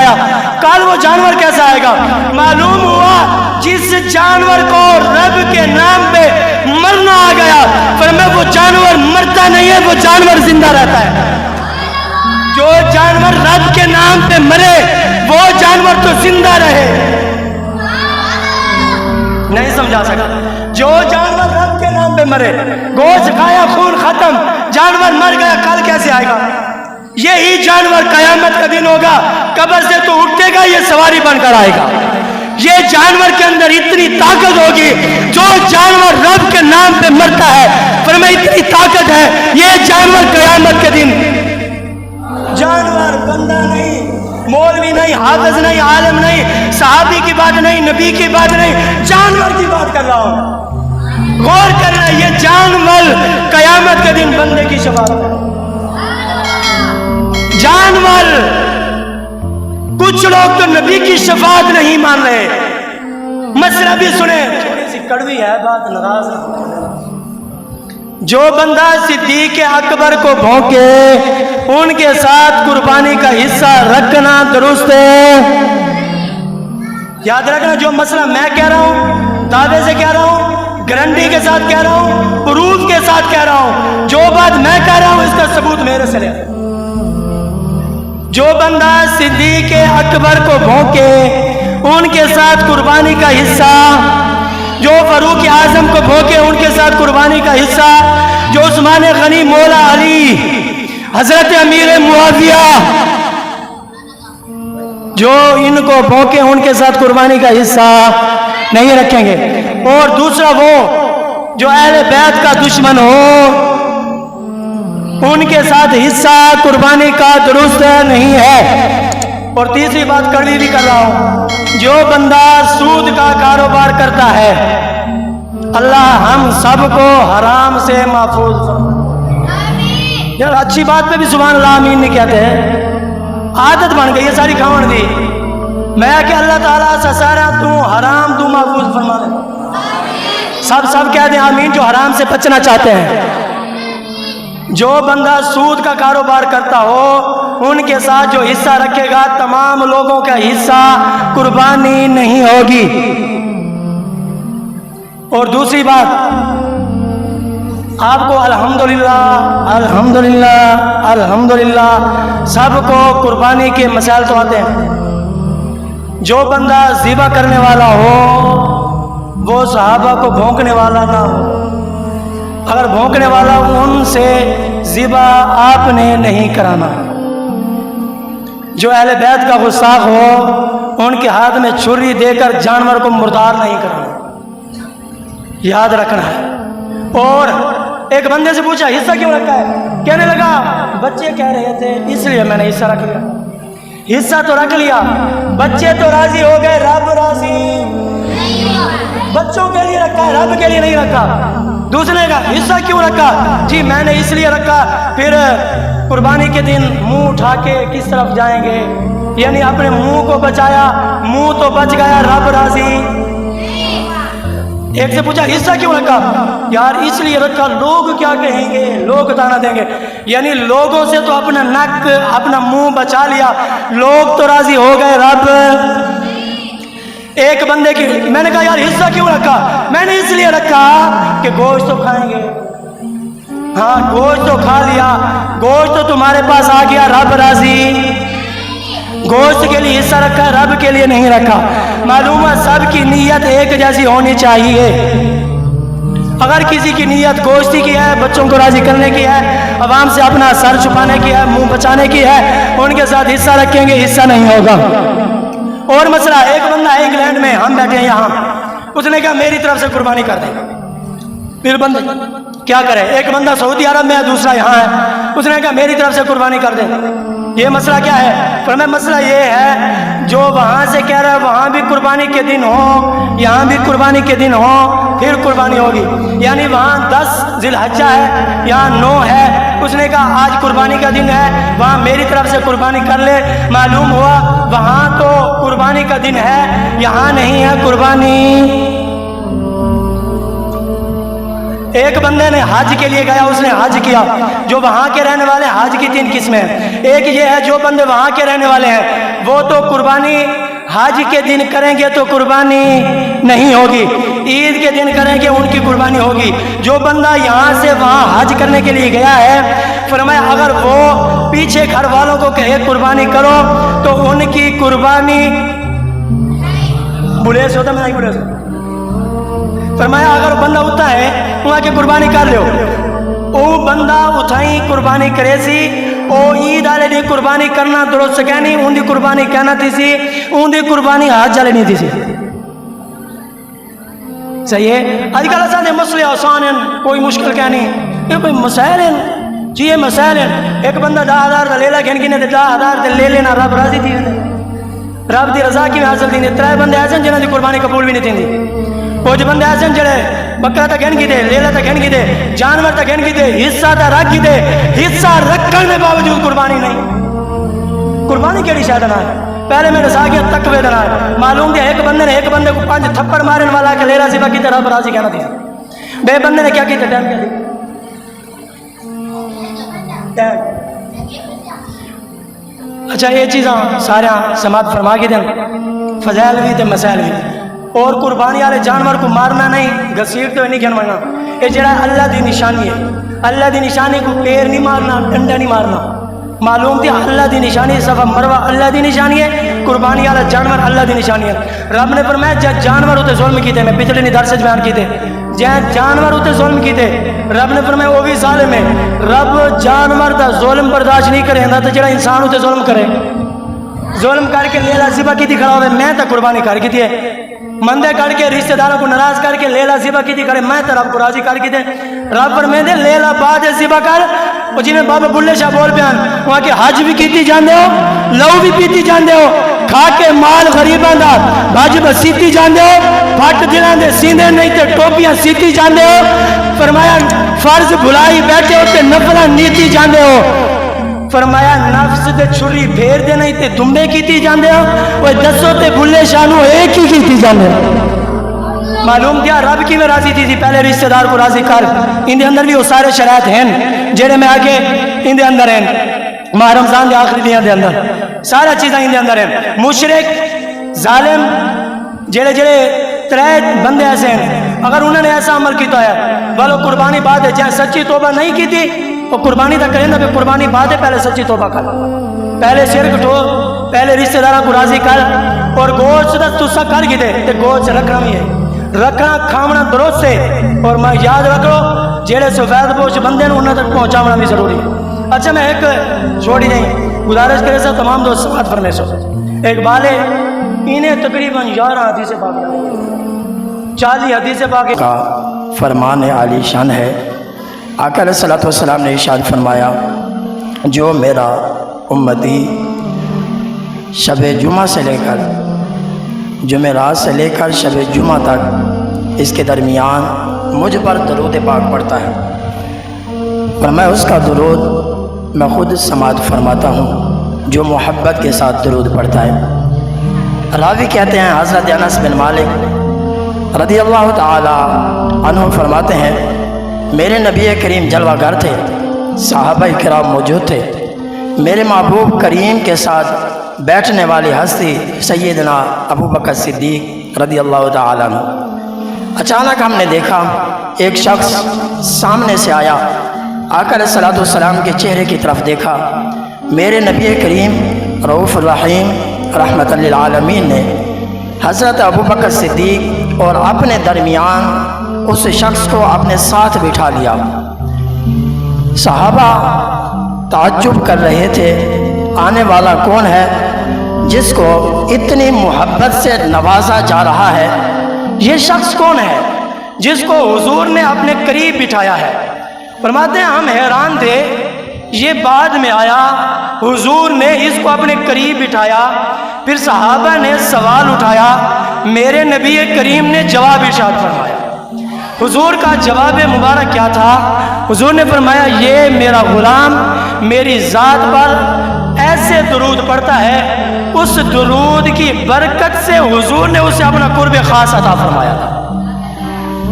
آیا، کل وہ جانور کیسا آئے گا؟ معلوم ہوا جس جانور کو رب کے نام پہ مرنا آ گیا، فرمایا وہ جانور مرتا نہیں ہے، وہ جانور زندہ رہتا ہے۔ جو جانور رب کے نام پہ مرے وہ جانور تو زندہ رہے۔ نہیں سمجھا سکا؟ جو جانور رب کے نام پہ مرے، گوشت کھایا خون ختم، جانور مر گیا، کل کیسے آئے گا؟ یہی جانور قیامت کا دن ہوگا، قبر سے تو اٹھے گا، یہ سواری بن کر آئے گا۔ یہ جانور کے اندر اتنی طاقت ہوگی، جو جانور رب کے نام پہ مرتا ہے، فرمایا اتنی طاقت ہے، یہ جانور قیامت کے دن، جانور بندہ نہیں، مولوی نہیں، حافظ نہیں، عالم نہیں، صحابی کی بات نہیں، نبی کی بات نہیں، جانور کی بات کر رہا ہوں۔ غور کرنا، یہ جانور قیامت کے دن بندے کی شفاعت ہے۔ جانور، کچھ لوگ تو نبی کی شفاعت نہیں مان رہے۔ مسئلہ بھی سنیں، تھوڑی سی کڑوی ہے بات، ناراض نہ۔ جو بندہ صدیق اکبر کو بھونکے ان کے ساتھ قربانی کا حصہ رکھنا درست ہے۔ یاد رکھنا، جو مسئلہ میں کہہ رہا ہوں، دعوے سے کہہ رہا ہوں، گارنٹی کے ساتھ کہہ رہا ہوں، پروف کے ساتھ کہہ رہا ہوں، جو بات میں کہہ رہا ہوں اس کا ثبوت میرے سے لے۔ جو بندہ صدیق اکبر کو بھونکے ان کے ساتھ قربانی کا حصہ، جو فاروق اعظم کو بھونکے ان کے ساتھ قربانی کا حصہ، جو عثمان غنی، مولا علی، حضرت امیر معاویہ، جو ان کو بھونکے ان کے ساتھ قربانی کا حصہ نہیں رکھیں گے۔ اور دوسرا وہ جو اہل بیت کا دشمن ہو ان کے ساتھ حصہ قربانی کا درست نہیں ہے۔ اور تیسری بات کڑوی بھی کر رہا ہوں، جو بندہ سود کا کاروبار کرتا ہے، اللہ ہم سب کو حرام سے محفوظ فرمائے۔ یار اچھی بات پہ بھی سبحان اللہ آمین نہیں کہتے ہیں، عادت بن گئی ہے ساری کھاون دی۔ میں کہ اللہ تعالیٰ سے سارا تو حرام تو محفوظ فرما دے۔ سب کہہ دیں آمین جو حرام سے بچنا چاہتے ہیں۔ جو بندہ سود کا کاروبار کرتا ہو ان کے ساتھ جو حصہ رکھے گا، تمام لوگوں کا حصہ قربانی نہیں ہوگی۔ اور دوسری بات، آپ کو الحمدللہ الحمدللہ الحمدللہ سب کو قربانی کے مسائل تو آتے ہیں۔ جو بندہ ذبح کرنے والا ہو وہ صحابہ کو بھونکنے والا نہ ہو۔ اگر بھونکنے والا ان سے ذبح آپ نے نہیں کرانا۔ جو اہل بیت کا گستاخ ہو ان کے ہاتھ میں چھری دے کر جانور کو مردار نہیں کرنا، یاد رکھنا ہے۔ اور ایک بندے سے پوچھا حصہ کیوں رکھا ہے؟ کہنے لگا بچے کہہ رہے تھے اس لیے میں نے حصہ رکھ لیا۔ حصہ تو رکھ لیا، بچے تو راضی ہو گئے، رب راضی بچوں کے لیے رکھا ہے، رب کے لیے نہیں رکھا۔ دوسرے کا حصہ کیوں رکھا؟ جی میں نے اس لیے رکھا، پھر قربانی کے دن منہ اٹھا کے کس طرف جائیں گے، یعنی اپنے منہ کو بچایا، منہ تو بچ گیا، رب راضی۔ ایک سے پوچھا حصہ کیوں رکھا؟ یار اس لیے رکھا، لوگ کیا کہیں گے، لوگ تانا دیں گے، یعنی لوگوں سے تو اپنا نک اپنا منہ بچا لیا، لوگ تو راضی ہو گئے، رب۔ ایک بندے کی میں نے کہا یار حصہ کیوں رکھا؟ میں نے اس لیے رکھا کہ گوشت تو کھائیں گے، ہاں گوشت تو کھا لیا، گوشت تو تمہارے پاس آ گیا، رب راضی۔ گوشت کے لیے حصہ رکھا، رب کے لیے نہیں رکھا۔ معلوم ہے سب کی نیت ایک جیسی ہونی چاہیے۔ اگر کسی کی نیت گوشتی کی ہے، بچوں کو راضی کرنے کی ہے، عوام سے اپنا سر چھپانے کی ہے، منہ بچانے کی ہے، ان کے ساتھ حصہ رکھیں گے، حصہ نہیں ہوگا۔ اور مسئلہ، ایک بندہ انگلینڈ میں، ہم بیٹھے ہیں یہاں، اس نے کہا میری طرف سے قربانی کر دیں۔ پھر بندے کیا کرے؟ ایک بندہ سعودی عرب میں ہے، دوسرا یہاں ہے، اس نے کہا میری طرف سے قربانی کر دیں۔ یہ مسئلہ کیا ہے؟ فرمایا مسئلہ یہ ہے جو وہاں سے کہہ رہا ہے وہاں بھی قربانی کے دن ہو، یہاں بھی قربانی کے دن ہو، پھر قربانی ہوگی، یعنی وہاں 10 ذی الحجہ ہے، یہاں 9 ہے، اس نے کہا آج قربانی کا دن ہے، وہاں میری طرف سے قربانی کر لے۔ معلوم ہوا وہاں تو قربانی کا دن ہے، یہاں نہیں ہے قربانی۔ ایک بندے نے حج کے لیے گیا، اس نے حج کیا. جو وہاں کے رہنے والے ہیں، حج کی 3 قسمیں ہیں. ایک یہ ہے جو بندے وہاں کے رہنے والے ہیں وہ تو قربانی حج کے دن کریں گے تو قربانی نہیں ہوگی، عید کے دن کریں گے ان کی قربانی ہوگی. جو بندہ یہاں سے وہاں حج کرنے کے لیے گیا ہے، فرمایا اگر وہ پیچھے گھر والوں کو کہے قربانی کرو تو ان کی قربانی بڑے سے ہوتا، میں نہیں بڑے سے. فرمایا اگر بندہ اٹھتا ہے وہاں کی قربانی کر لو، او بندہ اٹھائی قربانی کرے سی، او عید والے دی قربانی کرنا درست کہنی، ان دی قربانی کہنا تھی سی، ان دی قربانی حج والے نہیں تھی سی. صحیح ہے. آج کل ایسا مسئلے آسان ہیں، کوئی مشکل کہنی، یہ کوئی مسائل ہیں جی، یہ مسائل ہیں. ایک بندہ 10,000 لے لا گھن گنے 10,000 لے لینا، رب راضی تھی، رب دی رضا کی حاصل تھی. 3 بندے ایسے جنہوں دی قربانی قبول بھی نہیں تھی. کچھ بندے ایسے جڑے بکرا تک گھن کی دے، لیلا تک گھن کی دے، جانور تک گھن کی دے، حصہ تک رکھ کی دے، حصہ رکھنے کے باوجود قربانی نہیں. قربانی کیڑی شاید نہ ہے. پہلے میں رسا گیا تقوی دنا ہے. معلوم دیا ایک بندے نے ایک بندے کو 5 تھپڑ مارن والا کہ لیلا سبا کی طرح برازی کہنا تھی. بے بندے نے کیا کیا ٹائم کیا ٹائم. اچھا یہ چیزاں سارے سماعت فرما کے دیں، فضائل بھی تے مسائل بھی. اور قربانی والے جانور کو مارنا نہیں، گھسیٹ تو نہیں گھنوانا. یہ جڑا اللہ دی نشانی ہے، اللہ دی نشانی کو پیر نہیں مارنا، ڈنڈا نہیں مارنا. معلوم تھی اللہ دی نشانی، صفا مروہ اللہ دی نشانی ہے، قربانی والا جانور اللہ دی نشانی ہے. رب نے فرمایا جب جانور ہوتے ظلم کیتے، میں پچھلے درس سے بیان کیتے، جب جانور ہوتے ظلم کیتے رب نے فرمایا وہ بھی ظالم ہے. رب جانور دا ظلم برداشت نہیں کرے گا تو جڑا انسان ہوتے ظلم کرے، ظلم کر کے لیلا ذبح کی کھڑا ہوئے، میں تو قربانی کر کی تھی، مندے کر کے رشتہ داروں کو ناراض کر کے لیلا ذبح کی تھی کرے، میں تو رب کو راضی کر کی دے. رب پر میں دے لیلا بعد ذبح کر. وہ جی میں بابا بلے شاہ بول بیان وہاں کے حج بھی کیتی جاندے ہو، لہو بھی پیتی جاندے ہو، کھا کے مال غریباں دا بھج بسیتی جاندے ہو، پھٹ دلاں دے سیندے نہیں تے ٹوپیاں سیتی جاندے ہو. فرمایا فرض بھلائی بیٹھے ہو تے نفلاں نیتی جاندے ہو. فرمایا نفس تے چھری پھیر دے نہیں تے دمبے کیتی جاندے ہو. وہ دسو تے بلے شاہ نو ایک ہی کیتی جاندے ہو. معلوم کیا رب کی میں راضی تھی پہلے رشتہ دار کو راضی کر. ان دے اندر بھی وہ سارے شرائط ہیں جڑے میں آگے ان دے اندر ہیں. ماہ رمضان دے آخری دن دے اندر سارا چیزاں ان دے اندر ہیں. مشرک ظالم جڑے جڑے 3 بندے ایسے ہیں، اگر انہوں نے ایسا عمل کیتا ہے بولو قربانی بعد ہے، جہاں سچی توبہ نہیں کی تھی وہ قربانی تک کریں گے، قربانی بعد ہے، پہلے سچی توبہ کر، پہلے شرک ٹھو، پہلے رشتہ داروں کو راضی کر. اور گوشت دا تسا کر کی دے تے گوشت رکھنا بھی ہے، رکھنا کھاونا درست سے. اور میں یاد رکھ لو جہے سفید پوش بندے نے انہوں تک پہنچاونا بھی ضروری ہے. اچھا میں ایک چھوڑی نہیں گزارش کرے سا تمام دوست سماعت فرمے سو. ایک بالے انہیں تقریباً 11 حدیث پاک 40 حدیث پاک کا فرمان عالی شان ہے. آقا علیہ الصلوۃ والسلام نے ارشاد فرمایا جو میرا امتی شب جمعہ سے لے کر جمعرات سے لے کر شب جمعہ تک اس کے درمیان مجھ پر درود پاک پڑھتا ہے، اور میں اس کا درود میں خود سماعت فرماتا ہوں جو محبت کے ساتھ درود پڑھتا ہے. راوی کہتے ہیں حضرت انس بن مالک رضی اللہ تعالی عنہ فرماتے ہیں میرے نبی کریم جلوہ گر تھے، صحابہ کرام موجود تھے. میرے محبوب کریم کے ساتھ بیٹھنے والی ہستی سیدنا ابو بکر صدیق رضی اللہ تعالیٰ عنہ. اچانک ہم نے دیکھا ایک شخص سامنے سے آیا. آقا علیہ الصلوۃ والسلام کے چہرے کی طرف دیکھا. میرے نبی کریم رؤوف الرحیم رحمت للعالمین نے حضرت ابو بکر صدیق اور اپنے درمیان اس شخص کو اپنے ساتھ بٹھا لیا. صحابہ تعجب کر رہے تھے آنے والا کون ہے جس کو اتنی محبت سے نوازا جا رہا ہے، یہ شخص کون ہے جس کو حضور نے اپنے قریب بٹھایا ہے. فرماتے ہیں ہم حیران تھے، یہ بعد میں آیا، حضور نے اس کو اپنے قریب بٹھایا، پھر صحابہ نے سوال اٹھایا، میرے نبی کریم نے جواب ارشاد فرمایا. حضور کا جواب مبارک کیا تھا؟ حضور نے فرمایا یہ میرا غلام میری ذات پر ایسے درود پڑھتا ہے، اس درود کی برکت سے حضور نے اسے اپنا قرب خاص عطا فرمایا تھا.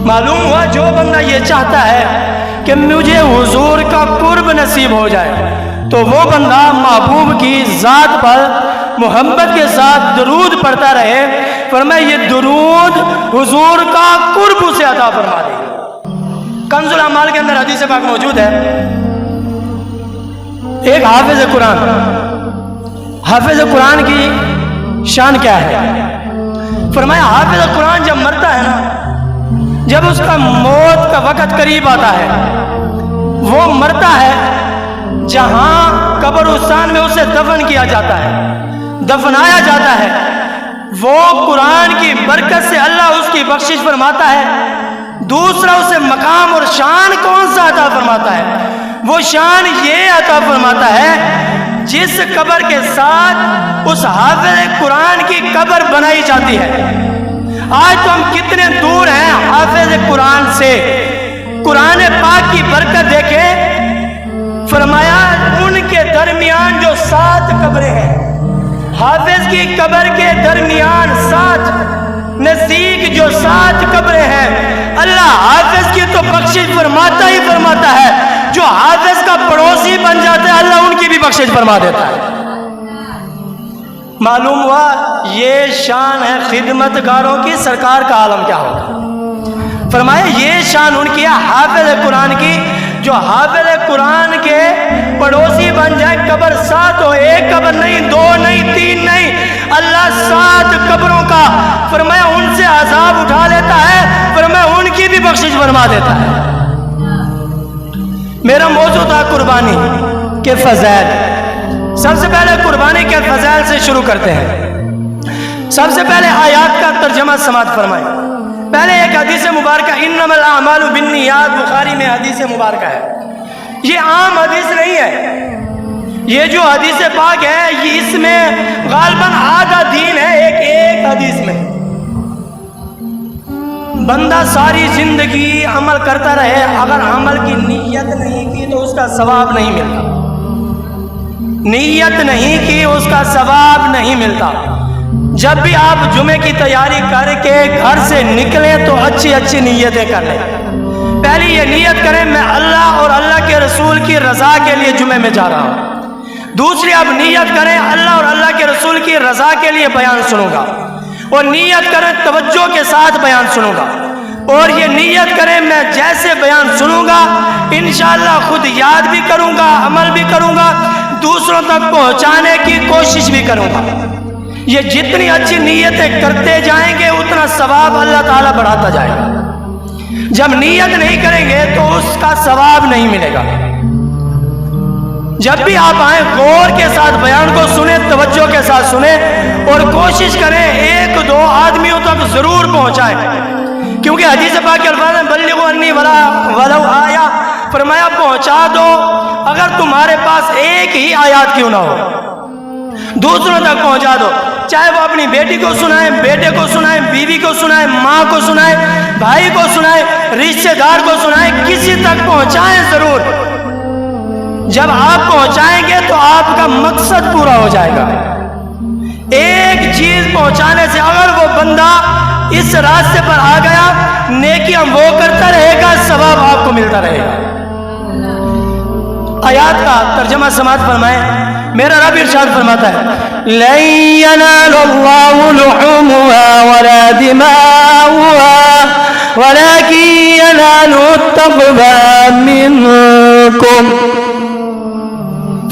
معلوم ہوا جو بندہ یہ چاہتا ہے کہ مجھے حضور کا قرب نصیب ہو جائے تو وہ بندہ محبوب کی ذات پر محبت کے ساتھ درود پڑھتا رہے، فرمایا یہ درود حضور کا قرب اسے عطا فرما دے گا۔ کنز الاعمال کے اندر حدیث پاک موجود ہے، ایک حافظ قرآن کی شان کیا ہے؟ فرمایا حافظ قرآن جب مرتا ہے نا، جب اس کا موت کا وقت قریب آتا ہے، وہ مرتا ہے جہاں قبرستان میں اسے دفن کیا جاتا ہے، دفنایا جاتا ہے، وہ قرآن کی برکت سے اللہ اس کی بخشش فرماتا ہے۔ دوسرا اسے مقام اور شان کون سا عطا فرماتا ہے؟ وہ شان یہ عطا فرماتا ہے جس قبر کے ساتھ اس حافظ قرآن کی قبر بنائی جاتی ہے۔ آج تو ہم کتنے دور ہیں حافظ قرآن سے۔ قرآن پاک کی برکت دیکھیں، فرمایا ان کے درمیان جو 7 قبریں ہیں، حافظ کی قبر کے درمیان 7 نزدیک جو 7 قبریں ہیں، اللہ حافظ کی تو بخشش فرماتا ہی فرماتا ہے، جو حافظ کا پڑوسی بن جاتا ہے اللہ ان کی بھی بخشش فرما دیتا ہے۔ معلوم ہوا یہ شان ہے خدمت گاروں کی، سرکار کا عالم کیا ہوگا؟ فرمایا یہ شان ان کی ہے حافظ قرآن کی، جو حافظ قرآن کے پڑوسی بن جائے، قبر 7 ہو، 1 قبر نہیں، 2 نہیں، 3 نہیں، اللہ 7 قبروں کا فرمایا ان سے عذاب اٹھا لیتا ہے، فرمایا ان کی بھی بخشش فرما دیتا ہے۔ میرا موضوع تھا قربانی کے فضائل۔ سب سے پہلے قربانی کے فضائل سے شروع کرتے ہیں۔ سب سے پہلے آیات کا ترجمہ سماعت فرمائیں۔ پہلے ایک حدیث مبارکہ انما الاعمال بالنیات، بخاری میں حدیث مبارکہ ہے، یہ عام حدیث نہیں ہے، یہ جو حدیث پاک ہے یہ اس میں غالباً آدھا دین ہے ایک حدیث میں۔ بندہ ساری زندگی عمل کرتا رہے، اگر عمل کی نیت نہیں کی تو اس کا ثواب نہیں ملتا، نیت نہیں کی اس کا ثواب نہیں ملتا۔ جب بھی آپ جمعے کی تیاری کر کے گھر سے نکلیں تو اچھی اچھی نیتیں کر لیں۔ پہلی یہ نیت کریں میں اللہ اور اللہ کے رسول کی رضا کے لیے جمعے میں جا رہا ہوں۔ دوسری آپ نیت کریں اللہ اور اللہ کے رسول کی رضا کے لیے بیان سنوں گا، اور نیت کریں توجہ کے ساتھ بیان سنوں گا، اور یہ نیت کریں میں جیسے بیان سنوں گا انشاءاللہ خود یاد بھی کروں گا، عمل بھی کروں گا، دوسروں تک پہنچانے کی کوشش بھی کروں گا۔ یہ جتنی اچھی نیتیں کرتے جائیں گے اتنا ثواب اللہ تعالیٰ بڑھاتا جائے گا۔ جب نیت نہیں کریں گے تو اس کا ثواب نہیں ملے گا۔ جب بھی آپ آئیں غور کے ساتھ بیان کو سنیں، توجہ کے ساتھ سنیں، اور کوشش کریں 1-2 آدمیوں تک ضرور پہنچائیں، کیونکہ حدیث پاک کے الفاظ ہیں بلغوا انی ولو آیا، فرمایا پہنچا دو اگر تمہارے پاس ایک ہی آیات کیوں نہ ہو، دوسروں تک پہنچا دو، چاہے وہ اپنی بیٹی کو سنائیں، بیٹے کو سنائیں، بیوی کو سنائیں، ماں کو سنائیں، بھائی کو سنائیں، رشتہ دار کو سنائیں، کسی تک پہنچائیں ضرور۔ جب آپ پہنچائیں گے تو آپ کا مقصد پورا ہو جائے گا۔ ایک چیز پہنچانے سے اگر وہ بندہ اس راستے پر آ گیا، نیکیاں وہ کرتا رہے گا، ثواب آپ کو ملتا رہے گا۔ آیات کا ترجمہ سماعت فرمائیں۔ میرا رب ارشاد فرماتا ہے لَن يَنَالَ اللَّهُ لُحُومُهَا وَلَا دِمَاؤُهَا وَلَكِن يَنَالُهُ التَّقْوَى مِنكُمْ۔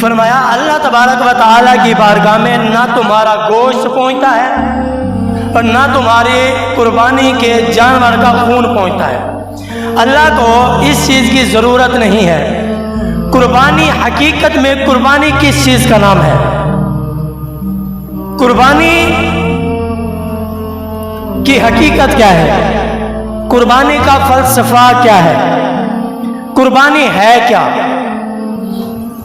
فرمایا اللہ تبارک و تعالیٰ کی بارگاہ میں نہ تمہارا گوشت پہنچتا ہے اور نہ تمہاری قربانی کے جانور کا خون پہنچتا ہے۔ اللہ کو اس چیز کی ضرورت نہیں ہے۔ قربانی حقیقت میں قربانی کس چیز کا نام ہے؟ قربانی کی حقیقت کیا ہے؟ قربانی کا فلسفہ کیا ہے؟ قربانی ہے کیا؟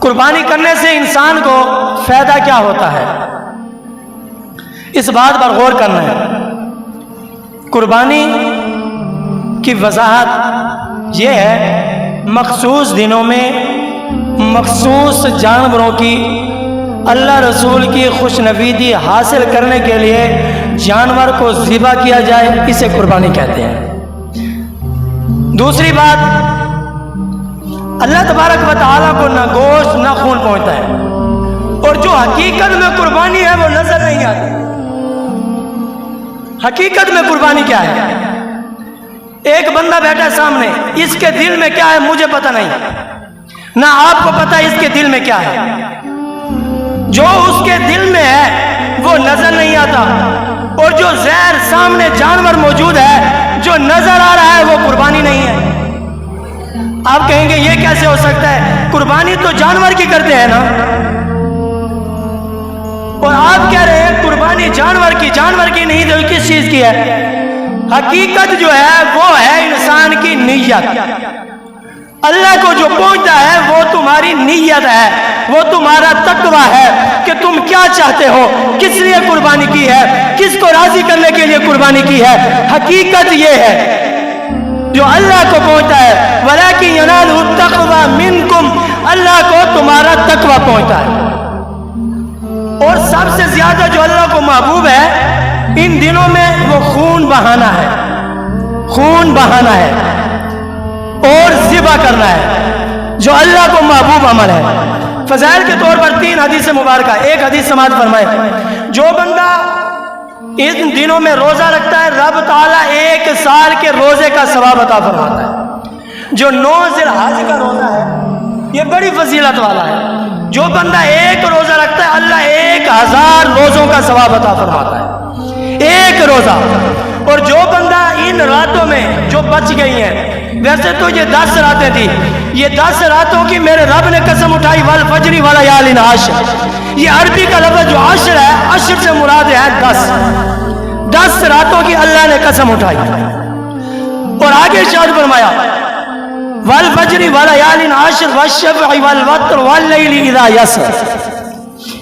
قربانی کرنے سے انسان کو فائدہ کیا ہوتا ہے؟ اس بات پر غور کرنا ہے۔ قربانی کی وضاحت یہ ہے مخصوص دنوں میں مخصوص جانوروں کی اللہ رسول کی خوشنویدی حاصل کرنے کے لیے جانور کو ذبح کیا جائے، اسے قربانی کہتے ہیں۔ دوسری بات، اللہ تبارک و تعالیٰ کو نہ گوشت نہ خون پہنچتا ہے، اور جو حقیقت میں قربانی ہے وہ نظر نہیں آتی۔ حقیقت میں قربانی کیا ہے؟ ایک بندہ بیٹھا ہے سامنے، اس کے دل میں کیا ہے مجھے پتہ نہیں، نہ آپ کو پتہ اس کے دل میں کیا ہے۔ جو اس کے دل میں ہے وہ نظر نہیں آتا، اور جو زہر سامنے جانور موجود ہے جو نظر آ رہا ہے وہ قربانی نہیں ہے۔ آپ کہیں گے یہ کیسے ہو سکتا ہے؟ قربانی تو جانور کی کرتے ہیں نا، اور آپ کہہ رہے ہیں قربانی جانور کی نہیں تو کس چیز کی ہے؟ حقیقت جو ہے وہ ہے انسان کی نیت۔ اللہ کو جو پہنچتا ہے وہ تمہاری نیت ہے، وہ تمہارا تقوی ہے کہ تم کیا چاہتے ہو، کس لیے قربانی کی ہے، کس کو راضی کرنے کے لیے قربانی کی ہے۔ حقیقت یہ ہے جو اللہ کو پہنچتا ہے، وَلَكِنْ يَنَالُهُ التَّقْوَى مِنْكُمْ، اللہ کو تمہارا تقوی پہنچتا ہے۔ اور سب سے زیادہ جو اللہ کو محبوب ہے ان دنوں میں وہ خون بہانا ہے، اور ذبح کرنا ہے، جو اللہ کو محبوب عمل ہے۔ فضائل کے طور پر 3 حدیث مبارکہ، ایک حدیث سماعت فرمائے، جو بندہ ان دنوں میں روزہ رکھتا ہے رب تعالیٰ 1 سال کے روزے کا ثواب عطا فرماتا ہے۔ جو 9 ذی الحجہ کا روزہ ہے یہ بڑی فضیلت والا ہے، جو بندہ 1 روزہ رکھتا ہے اللہ 1000 روزوں کا ثواب عطا فرماتا ہے، 1 روزہ۔ اور جو بندہ ان راتوں میں جو بچ گئی ہیں، ویسے تو یہ 10 راتیں تھی، یہ 10 راتوں کی میرے رب نے قسم اٹھائی، والفجر ولیال عشر، یہ عربی کا لفظ جو عشر ہے، عشر سے مراد ہے 10 راتوں کی اللہ نے قسم اٹھائی۔ اور آگے ارشاد فرمایا والفجر ولیال عشر والشفع والوتر واللیل اذا یسر۔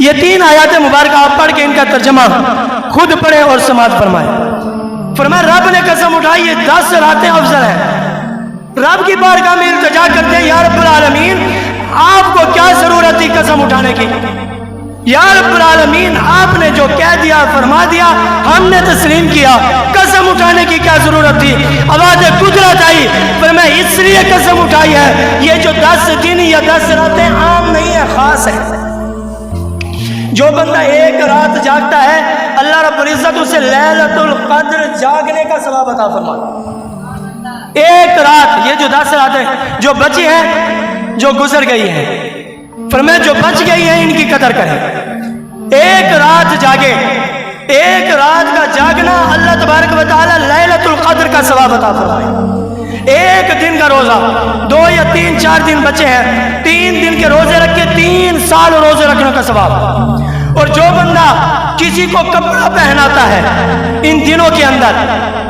یہ 3 آیات مبارکہ آپ پڑھ کے ان کا ترجمہ خود پڑھیں اور سماعت فرمائیں۔ فرمایا رب نے قسم اٹھائی، یہ 10 راتیں افضل ہیں۔ رب کی بارگاہ میں التجا کرتے ہیں، یا رب العالمین آپ کو کیا ضرورت تھی قسم اٹھانے کی؟ یا رب العالمین آپ نے جو کہہ دیا فرما دیا، ہم نے تسلیم کیا، قسم اٹھانے کی کیا ضرورت تھی؟ آواز قدرت آئی، پر میں اس لیے قسم اٹھائی ہے، یہ جو 10 دن یا 10 راتیں عام نہیں ہے، خاص ہے۔ جو بندہ 1 رات جاگتا ہے اللہ رب العزت اسے لیلۃ القدر جاگنے کا ثواب عطا فرماتا ہے۔ 1 رات، یہ جو 10 راتیں جو بچی ہیں جو گزر گئی ہیں، فرمایا جو بچ گئی ہیں ان کی قدر کریں۔ 1 رات جاگے، 1 رات کا جاگنا اللہ تبارک و تعالی لیلۃ القدر کا ثواب عطا فرمائے۔ 1 دن کا روزہ، 2 یا 3 4 دن بچے ہیں، 3 دن کے روزے رکھ کے 3 سال روزے رکھنے کا ثواب۔ اور جو بندہ کسی کو کپڑا پہناتا ہے ان دنوں کے اندر،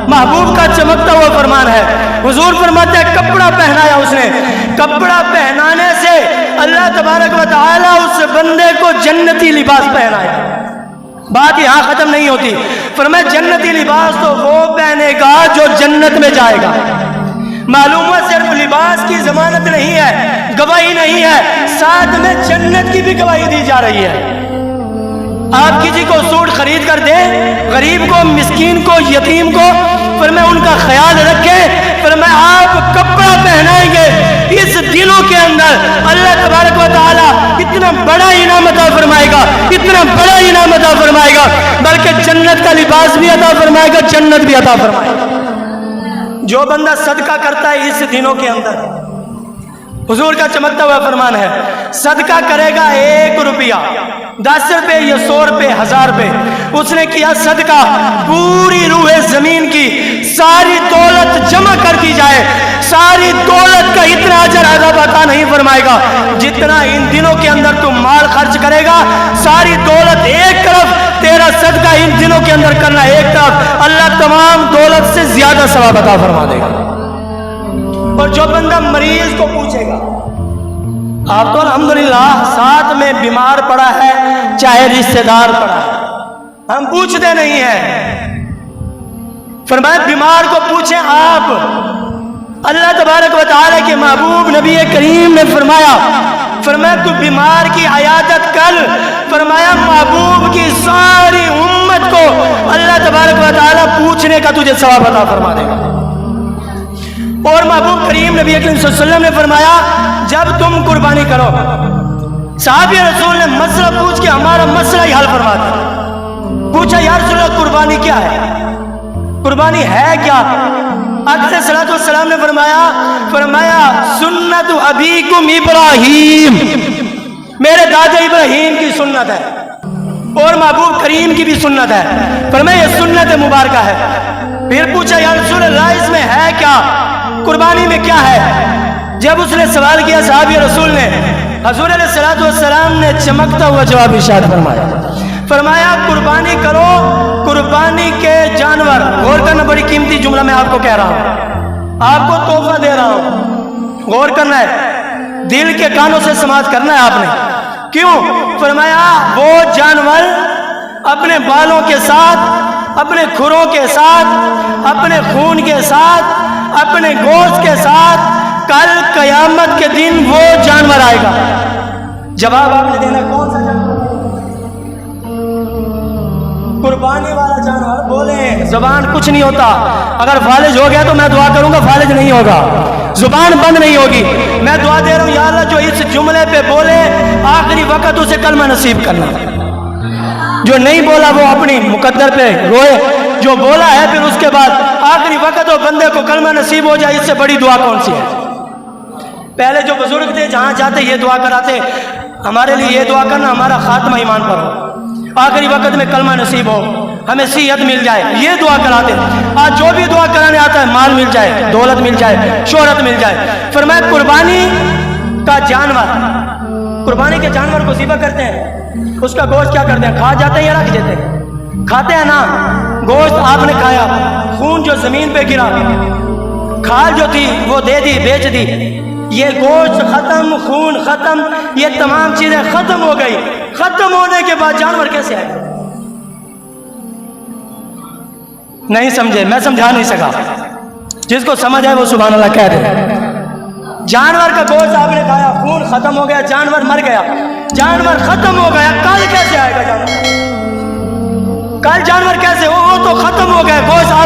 محبوب کا چمکتا ہوا فرمان ہے، حضور فرماتے ہیں کپڑا پہنایا اس نے، کپڑا پہنانے سے اللہ تبارک و تعالی اس بندے کو جنتی لباس پہنایا۔ بات یہاں ختم نہیں ہوتی، فرمایا جنتی لباس تو وہ پہنے گا جو جنت میں جائے گا۔ معلوم ہے صرف لباس کی ضمانت نہیں ہے، گواہی نہیں ہے، ساتھ میں جنت کی بھی گواہی دی جا رہی ہے۔ آپ کسی کو سوٹ خرید کر دیں، غریب کو، مسکین کو، یتیم کو، فرمایا ان کا خیال رکھیں، فرمایا آپ کپڑا پہنائیں گے، اس دنوں کے اندر اللہ تبارک و تعالی اتنا بڑا انعام عطا فرمائے گا، اتنا بڑا انعام عطا فرمائے گا، بلکہ جنت کا لباس بھی عطا فرمائے گا، جنت بھی عطا فرمائے گا۔ جو بندہ صدقہ کرتا ہے اس دنوں کے اندر، حضور کا چمکتا ہوا فرمان ہے، صدقہ کرے گا 1 روپیہ، 10 روپے یا 100 روپے، 1000 روپے، اس نے کیا صدقہ، پوری روح زمین کی ساری دولت جمع کر دی جائے، ساری دولت کا اتنا اجر عذاب عطا نہیں فرمائے گا جتنا ان دنوں کے اندر تم مال خرچ کرے گا۔ ساری دولت ایک طرف، تیرا صدقہ ان دنوں کے اندر کرنا ایک طرف، اللہ تمام دولت سے زیادہ ثواب عطا فرما دے گا۔ اور جو بندہ مریض کو پوچھے گا، آپ تو الحمدللہ ساتھ میں بیمار پڑا ہے چاہے رشتہ دار پڑا ہے، ہم پوچھتے نہیں ہیں، فرمایا بیمار کو پوچھیں آپ۔ اللہ تبارک و تعالی کے محبوب نبی کریم نے فرمایا تو بیمار کی عیادت کر، فرمایا محبوب کی ساری امت کو اللہ تبارک و تعالی پوچھنے کا تجھے ثواب عطا فرما دے گا۔ اور محبوب کریم نبی اکرم صلی اللہ علیہ وسلم نے فرمایا جب تم قربانی کرو، صحابی رسول نے مسئلہ پوچھ کے ہمارا مسئلہ ہی حل فرما دیا۔ پوچھا یا رسول اللہ قربانی کیا ہے، قربانی ہے کیا؟ آقا علیہ الصلوۃ والسلام نے فرمایا سنت ابیکم ابراہیم، میرے دادا ابراہیم کی سنت ہے اور محبوب کریم کی بھی سنت ہے۔ فرمایا یہ سنت مبارکہ ہے۔ پھر پوچھا یا رسول اللہ اس میں ہے کیا، قربانی میں کیا ہے؟ جب اس نے سوال کیا صحابی رسول نے، حضور علیہ الصلوۃ والسلام نے چمکتا ہوا جواب ارشاد فرمایا قربانی کرو، قربانی کے جانور، غور کرنا بڑی قیمتی جملہ میں آپ کو کہہ رہا ہوں، آپ کو تحفہ دے رہا ہوں، غور کرنا ہے، دل کے کانوں سے سماعت کرنا ہے آپ نے۔ کیوں؟ فرمایا وہ جانور اپنے بالوں کے ساتھ، اپنے کھروں کے ساتھ، اپنے خون کے ساتھ، اپنے گوشت کے ساتھ کل قیامت کے دن وہ جانور آئے گا۔ جواب آپ نے دینا کون سا جانور؟ قربانی والا جانور۔ بولیں زبان کچھ نہیں ہوتا، اگر فالج ہو گیا تو میں دعا کروں گا فالج نہیں ہوگا، زبان بند نہیں ہوگی۔ میں دعا دے رہا ہوں یا اللہ جو اس جملے پہ بولے آخری وقت اسے کلمہ نصیب کرنا، جو نہیں بولا وہ اپنی مقدر پہ روئے، جو بولا ہے پھر اس کے بعد آخری وقت وہ بندے کو کلمہ نصیب ہو جائے، اس سے بڑی دعا کون سی ہے؟ پہلے جو بزرگ تھے جہاں جاتے یہ دعا کراتے، ہمارے لیے یہ دعا کرنا ہمارا خاتمہ ایمان پر ہو، آخری وقت میں کلمہ نصیب ہو، ہمیں صحت مل جائے، یہ دعا کراتے۔ آج جو بھی دعا کرانے آتا ہے مال مل جائے، دولت مل جائے، شہرت مل جائے۔ فرمایا قربانی کا جانور، قربانی کے جانور کو ذبح کرتے ہیں، اس کا گوشت کیا کرتے ہیں؟ کھا جاتے ہیں یا رکھ دیتے ہیں؟ کھاتے ہیں نا۔ گوشت آپ نے کھایا، خون جو زمین پہ گرا، کھال جو تھی وہ دے دی، بیچ دی، یہ گوشت ختم، خون ختم، یہ تمام چیزیں ختم ہو گئی۔ ختم ہونے کے بعد جانور کیسے آئے؟ نہیں سمجھے، میں سمجھا نہیں سکا، جس کو سمجھ آئے وہ سبحان اللہ کہہ دے۔ جانور کا گوشت آپ نے کھایا، خون ختم ہو گیا، جانور مر گیا، جانور ختم ہو گیا، کل کیسے آئے گا جانور؟ کل جانور کیسے؟ وہ تو ختم ہو گیا گوشت آپ